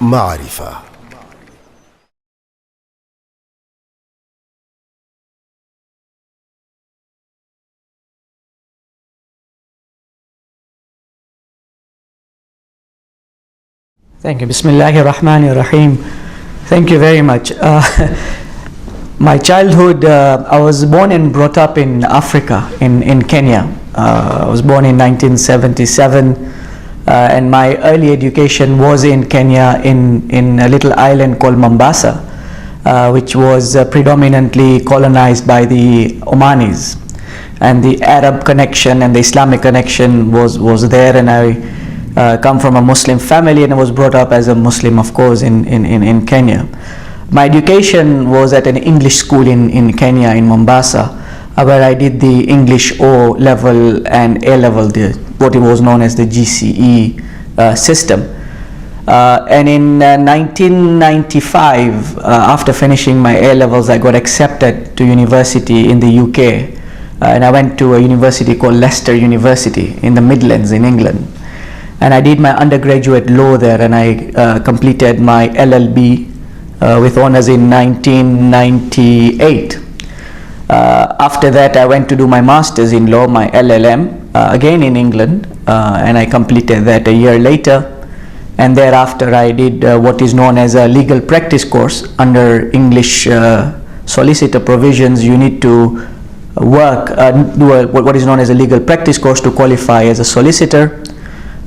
معرفة. Thank you. Bismillahir Rahmanir Rahim. Thank you very much. My childhood, I was born and brought up in Africa, in Kenya. I was born in 1977, and my early education was in Kenya, in a little island called Mombasa, which was predominantly colonized by the Omanis. And the Arab connection and the Islamic connection was there, and I come from a Muslim family, and I was brought up as a Muslim, of course, in Kenya. My education was at an English school in Kenya, in Mombasa, where I did the English O level and A level, what it was known as the GCE system. And in 1995, after finishing my A levels, I got accepted to university in the UK, and I went to a university called Leicester University in the Midlands in England. And I did my undergraduate law there, and I completed my LLB with honors in 1998. After that, I went to do my master's in law, my LLM, again in England, and I completed that a year later. And thereafter, I did what is known as a legal practice course. Under English solicitor provisions, you need to work, do what is known as a legal practice course to qualify as a solicitor.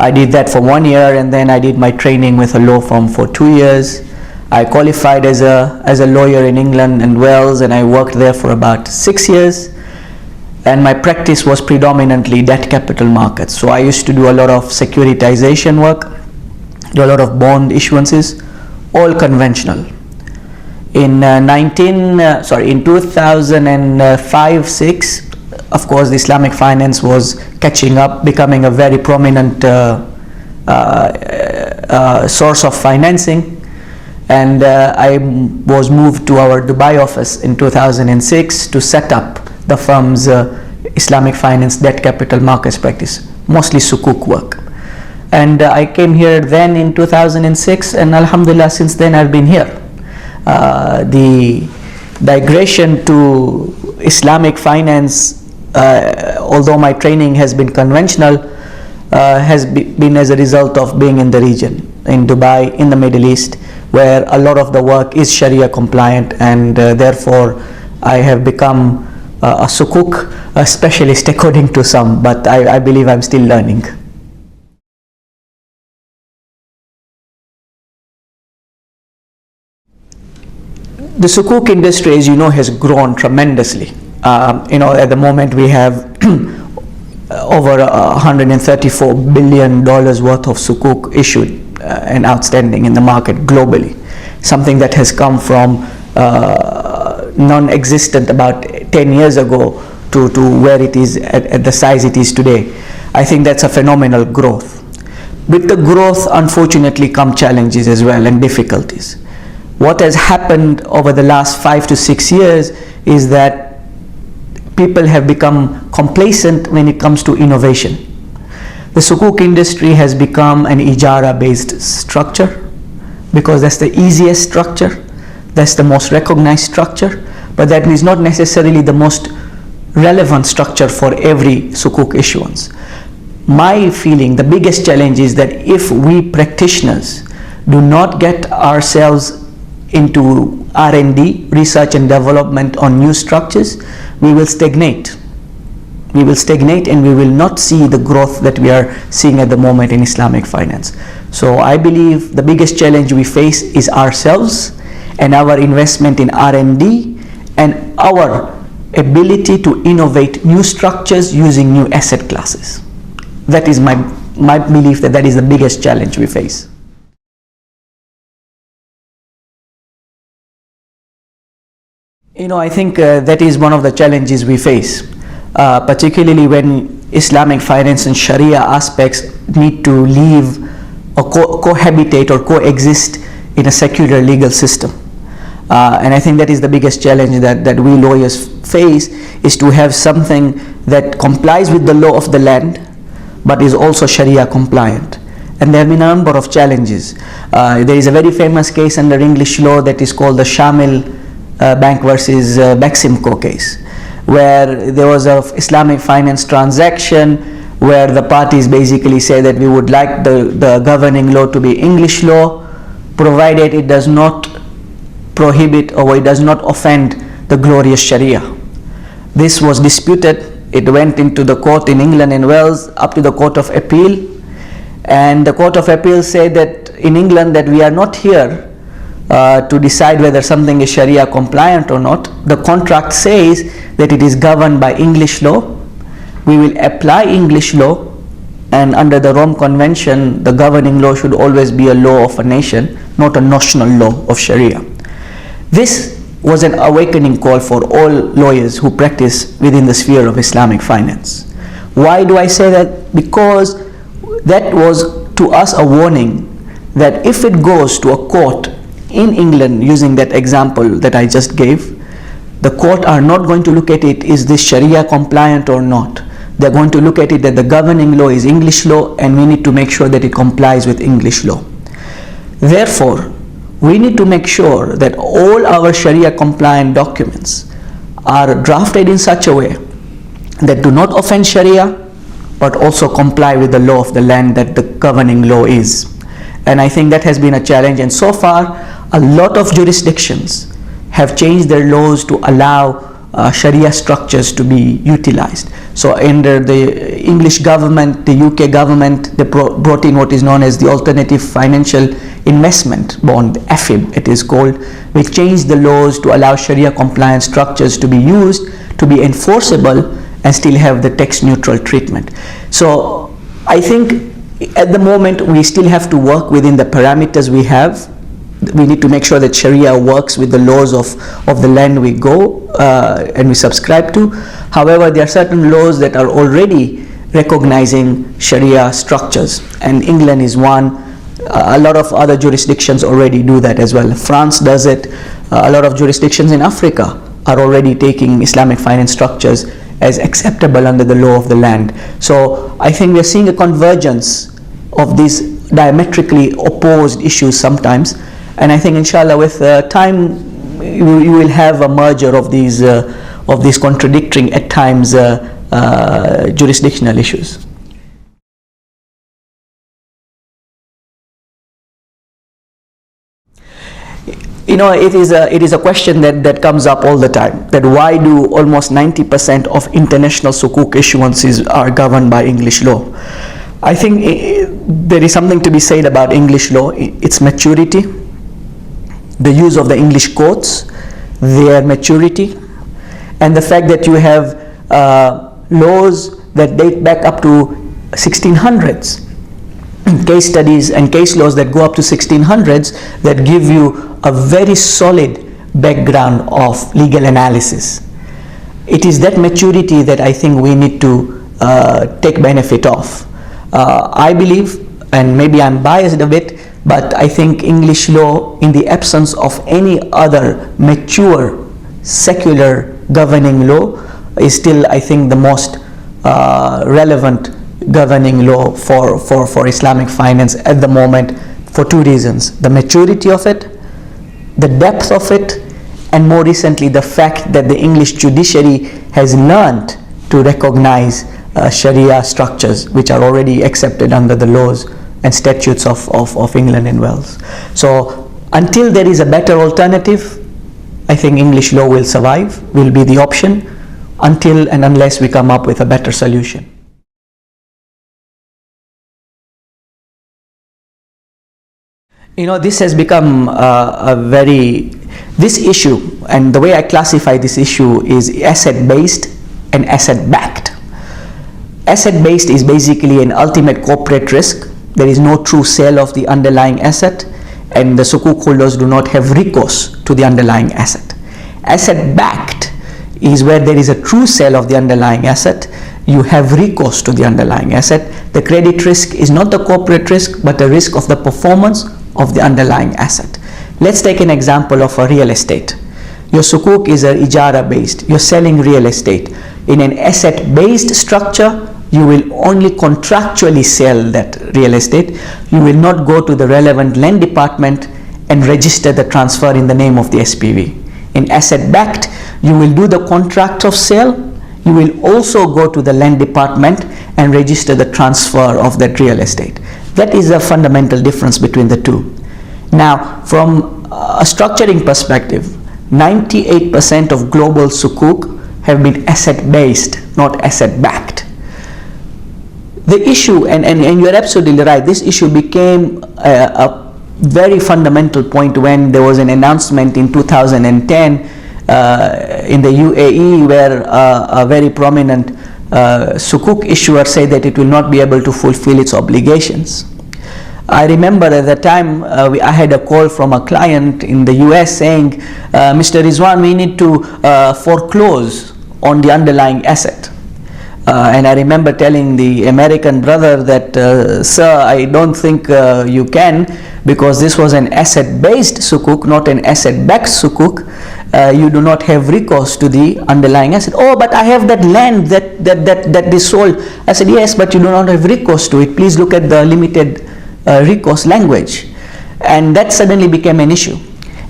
I did that for 1 year, and then I did my training with a law firm for 2 years. I qualified as a lawyer in England and Wales, and I worked there for about 6 years. And my practice was predominantly debt capital markets. So I used to do a lot of securitization work, do a lot of bond issuances, all conventional. In 2005-06, of course, the Islamic finance was catching up, becoming a very prominent source of financing. And I was moved to our Dubai office in 2006 to set up the firm's Islamic finance debt capital markets practice, mostly Sukup work. And I came here then in 2006, and Alhamdulillah, since then I've been here. The digression to Islamic finance, although my training has been conventional, has been as a result of being in the region, in Dubai, in the Middle East, where a lot of the work is Sharia compliant, and therefore I have become a sukuk, a specialist according to some, but I believe I'm still learning. The sukuk industry, as you know, has grown tremendously. At the moment we have over $134 billion worth of sukuk issued and outstanding in the market globally, something that has come from non-existent about 10 years ago to where it is at the size it is today. I think that's a phenomenal growth. With the growth, unfortunately, come challenges as well and difficulties. What has happened over the last 5 to 6 years is that people have become complacent when it comes to innovation. The sukuk industry has become an ijara-based structure because that's the easiest structure, that's the most recognized structure, but that is not necessarily the most relevant structure for every sukuk issuance. My feeling, the biggest challenge is that if we practitioners do not get ourselves into R&D, research and development on new structures, we will stagnate. We will stagnate, and we will not see the growth that we are seeing at the moment in Islamic finance. So I believe the biggest challenge we face is ourselves and our investment in R&D and our ability to innovate new structures using new asset classes. That is my belief, that is the biggest challenge we face. I think that is one of the challenges we face, particularly when Islamic finance and Sharia aspects need to live or cohabitate or coexist in a secular legal system. And I think that is the biggest challenge that we lawyers face, is to have something that complies with the law of the land but is also Sharia compliant. and there have been a number of challenges. There is a very famous case under English law that is called the Shamil Bank versus Beximco case, where there was an Islamic finance transaction where the parties basically say that we would like the governing law to be English law, provided it does not prohibit or it does not offend the glorious Sharia. This was disputed. It went into the court in England and Wales, up to the Court of Appeal, and the Court of Appeal said that in England that we are not here to decide whether something is Sharia compliant or not. The contract says that it is governed by English law. We will apply English law, and under the Rome Convention, the governing law should always be a law of a nation, not a national law of Sharia. This was an awakening call for all lawyers who practice within the sphere of Islamic finance. Why do I say that? Because that was to us a warning that if it goes to a court in England, using that example that I just gave, the court are not going to look at it, is this Sharia compliant or not? They're going to look at it that the governing law is English law, and we need to make sure that it complies with English law. Therefore, we need to make sure that all our Sharia compliant documents are drafted in such a way that do not offend Sharia, but also comply with the law of the land that the governing law is. And I think that has been a challenge, and so far a lot of jurisdictions have changed their laws to allow Sharia structures to be utilized. So under the English government, the UK government, they brought in what is known as the Alternative Financial Investment Bond, AFIB it is called, which changed the laws to allow Sharia compliant structures to be used, to be enforceable, and still have the text neutral treatment. So I think at the moment we still have to work within the parameters we have. We need to make sure that Sharia works with the laws of the land we go and we subscribe to. However, there are certain laws that are already recognizing Sharia structures, and England is one. A lot of other jurisdictions already do that as well. France does it. A lot of jurisdictions in Africa are already taking Islamic finance structures as acceptable under the law of the land. So I think we're seeing a convergence of these diametrically opposed issues sometimes, and I think inshallah with time you will have a merger of these contradicting at times jurisdictional issues. You know, it is a question that comes up all the time, that why do almost 90% of international Sukuk issuances are governed by English law? I think there is something to be said about English law, its maturity, the use of the English courts, their maturity, and the fact that you have laws that date back up to 1600s, case studies and case laws that go up to 1600s that give you a very solid background of legal analysis. It is that maturity that I think we need to take benefit of. I believe, and maybe I'm biased a bit, but I think English law, in the absence of any other mature secular governing law, is still, I think, the most relevant governing law for Islamic finance at the moment, for two reasons: the maturity of it, the depth of it, and more recently the fact that the English judiciary has learned to recognize Sharia structures which are already accepted under the laws and statutes of England and Wales. So until there is a better alternative, I think English law will survive, will be the option, until and unless we come up with a better solution. You know, this has become this issue, and the way I classify this issue is asset-based and asset-backed. Asset-based is basically an ultimate corporate risk. There is no true sale of the underlying asset, and the Sukuk holders do not have recourse to the underlying asset. Asset-backed is where there is a true sale of the underlying asset. You have recourse to the underlying asset. The credit risk is not the corporate risk, but the risk of the performance of the underlying asset. Let's take an example of a real estate. Your Sukuk is a ijara based. You're selling real estate. In an asset based structure, you will only contractually sell that real estate. You will not go to the relevant land department and register the transfer in the name of the SPV. In asset-backed, you will do the contract of sale. You will also go to the land department and register the transfer of that real estate. That is a fundamental difference between the two. Now, from a structuring perspective, 98% of global sukuk have been asset-based, not asset-backed. The issue, and you're absolutely right, this issue became a very fundamental point when there was an announcement in 2010 in the UAE where a very prominent sukuk issuer said that it will not be able to fulfill its obligations. I remember at the time I had a call from a client in the US saying, Mr. Rizwan, we need to foreclose on the underlying asset. And I remember telling the American brother that, sir, I don't think you can, because this was an asset-based sukuk, not an asset-backed sukuk. You do not have recourse to the underlying asset. Oh, but I have that land that is sold. I said, yes, but you do not have recourse to it. Please look at the limited recourse language. And that suddenly became an issue.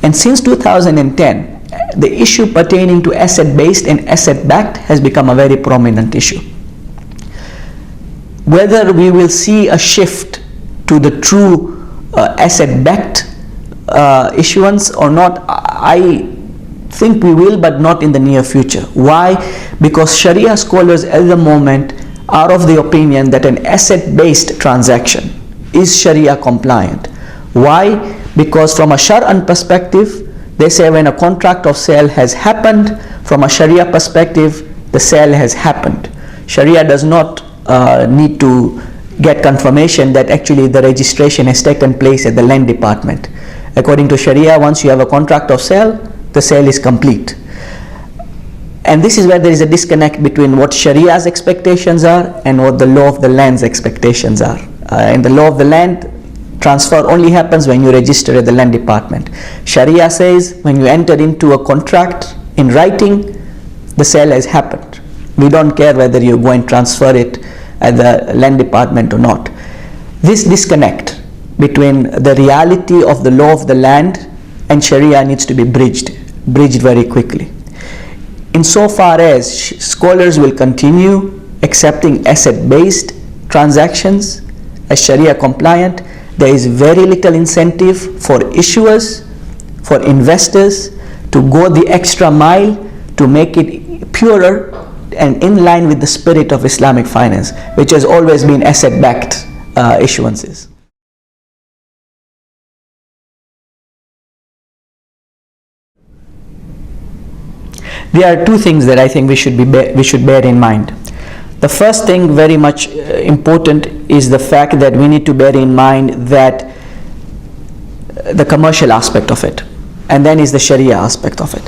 And since 2010, the issue pertaining to asset-based and asset-backed has become a very prominent issue. Whether we will see a shift to the true asset-backed issuance or not, I think we will, but not in the near future. Why? Because Sharia scholars at the moment are of the opinion that an asset-based transaction is Sharia compliant. Why? Because from a Shar'an perspective, they say when a contract of sale has happened, from a Sharia perspective, the sale has happened. Sharia does not need to get confirmation that actually the registration has taken place at the land department. According to Sharia, once you have a contract of sale, the sale is complete. And this is where there is a disconnect between what Sharia's expectations are and what the law of the land's expectations are. In the law of the land, transfer only happens when you register at the land department. Sharia says when you enter into a contract in writing, the sale has happened. We don't care whether you go and transfer it at the land department or not. This disconnect between the reality of the law of the land and Sharia needs to be bridged very quickly. Insofar as scholars will continue accepting asset-based transactions as Sharia compliant, there is very little incentive for issuers, for investors to go the extra mile to make it purer and in line with the spirit of Islamic finance, which has always been asset-backed issuances. There are two things that I think we should bear in mind. The first thing, very much important, is the fact that we need to bear in mind that the commercial aspect of it, and then is the Sharia aspect of it.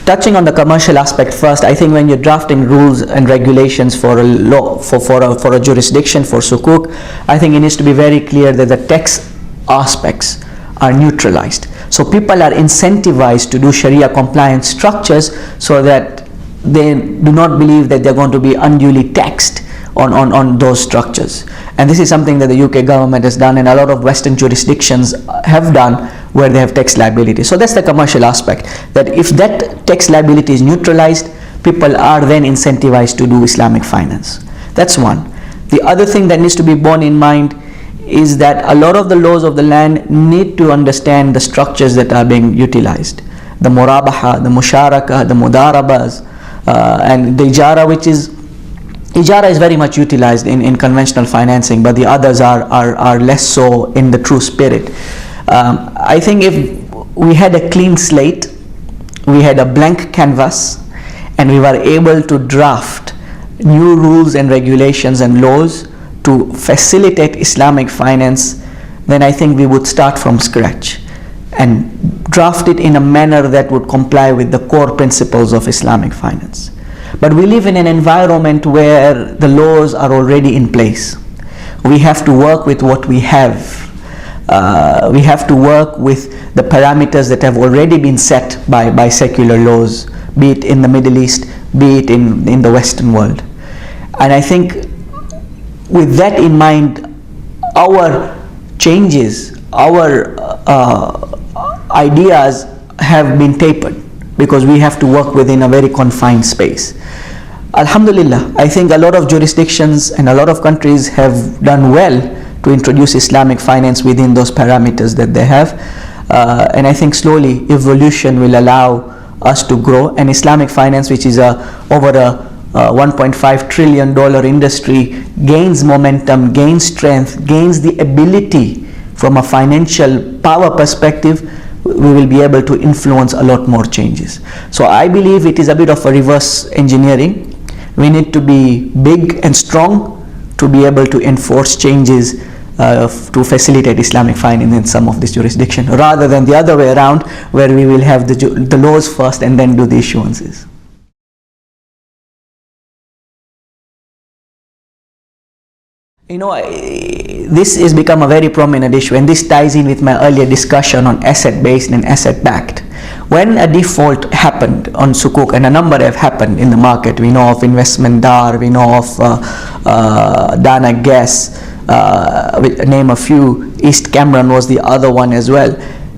Touching on the commercial aspect first, I think when you're drafting rules and regulations for a law, for a jurisdiction, for sukuk, I think it needs to be very clear that the tax aspects are neutralized. So people are incentivized to do Sharia compliant structures so that they do not believe that they're going to be unduly taxed on those structures. And this is something that the UK government has done and a lot of Western jurisdictions have done where they have tax liability. So that's the commercial aspect, that if that tax liability is neutralized, people are then incentivized to do Islamic finance. That's one. The other thing that needs to be borne in mind is that a lot of the laws of the land need to understand the structures that are being utilized. The murabaha, the musharaka, the mudarabas, and the ijara, which is ijara is very much utilized in conventional financing, but the others are less so in the true spirit. I think if we had a clean slate, we had a blank canvas, and we were able to draft new rules and regulations and laws to facilitate Islamic finance, then I think we would start from scratch and draft it in a manner that would comply with the core principles of Islamic finance. But we live in an environment where the laws are already in place. We have to work with what we have. We have to work with the parameters that have already been set by secular laws, be it in the Middle East, be it in the Western world. And I think with that in mind, our changes, our ideas have been tapered because we have to work within a very confined space. Alhamdulillah, I think a lot of jurisdictions and a lot of countries have done well to introduce Islamic finance within those parameters that they have. And I think slowly evolution will allow us to grow, and Islamic finance, which is over a $1.5 trillion industry, gains momentum, gains strength, gains the ability from a financial power perspective. We will be able to influence a lot more changes. So I believe it is a bit of a reverse engineering. We need to be big and strong to be able to enforce changes to facilitate Islamic finance in some of these jurisdictions, rather than the other way around, where we will have the laws first and then do the issuances. You know, this has become a very prominent issue, and this ties in with my earlier discussion on asset-based and asset-backed. When a default happened on Sukup, and a number have happened in the market, we know of Investment Dar, we know of Dana Gas, name a few, East Cameron was the other one as well.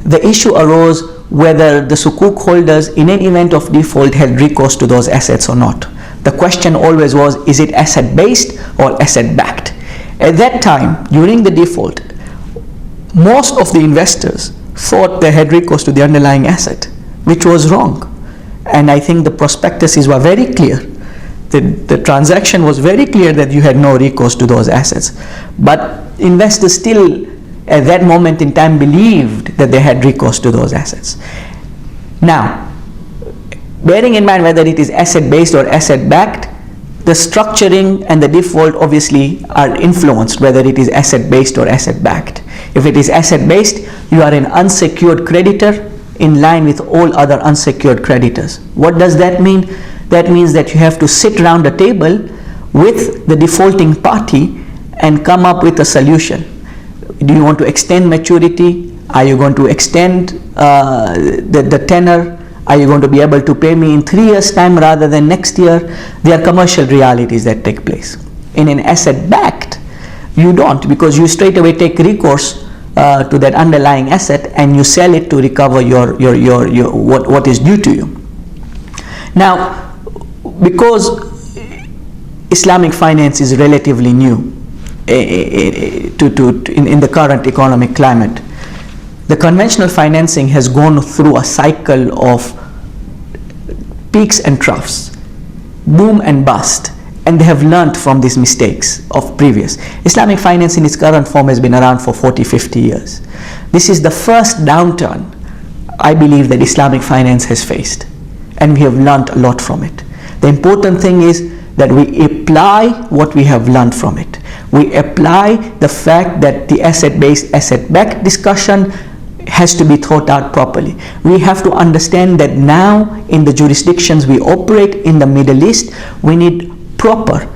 The issue arose whether the Sukuk holders in an event of default had recourse to those assets or not. The question always was, is it asset-based or asset-backed? At that time, during the default, most of the investors thought they had recourse to the underlying asset, which was wrong. And I think the prospectuses were very clear. The transaction was very clear that you had no recourse to those assets. But investors still, at that moment in time, believed that they had recourse to those assets. Now, bearing in mind whether it is asset-based or asset-backed, the structuring and the default obviously are influenced whether it is asset-based or asset-backed. If it is asset-based, you are an unsecured creditor in line with all other unsecured creditors. What does that mean? That means that you have to sit around a table with the defaulting party and come up with a solution. Do you want to extend maturity? Are you going to extend the tenor? Are you going to be able to pay me in 3 years' time rather than next year? There are commercial realities that take place. In an asset-backed, you don't, because you straight away take recourse to that underlying asset and you sell it to recover what is due to you. Now, because Islamic finance is relatively new in the current economic climate, the conventional financing has gone through a cycle of peaks and troughs, boom and bust, and they have learned from these mistakes of previous. Islamic finance in its current form has been around for 40-50 years. This is the first downturn, I believe, that Islamic finance has faced, and we have learned a lot from it. The important thing is that we apply what we have learned from it. We apply the fact that the asset-based, asset-backed discussion has to be thought out properly. We have to understand that now in the jurisdictions we operate in the Middle East, we need proper,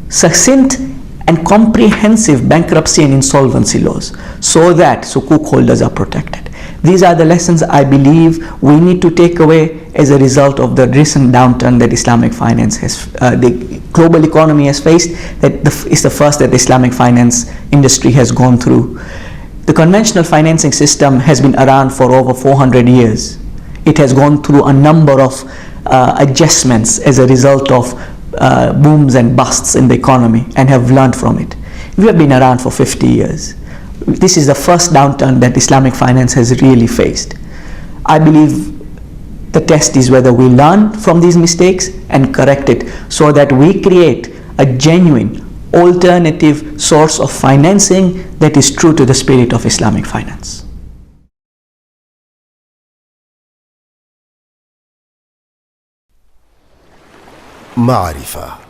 succinct and comprehensive bankruptcy and insolvency laws so that Sukuk holders are protected. These are the lessons I believe we need to take away as a result of the recent downturn that Islamic finance has, the global economy has faced. That is the first that the Islamic finance industry has gone through. The conventional financing system has been around for over 400 years. It has gone through a number of adjustments as a result of booms and busts in the economy and have learned from it. We have been around for 50 years. This is the first downturn that Islamic finance has really faced. I believe the test is whether we learn from these mistakes and correct it so that we create a genuine alternative source of financing that is true to the spirit of Islamic finance. معرفة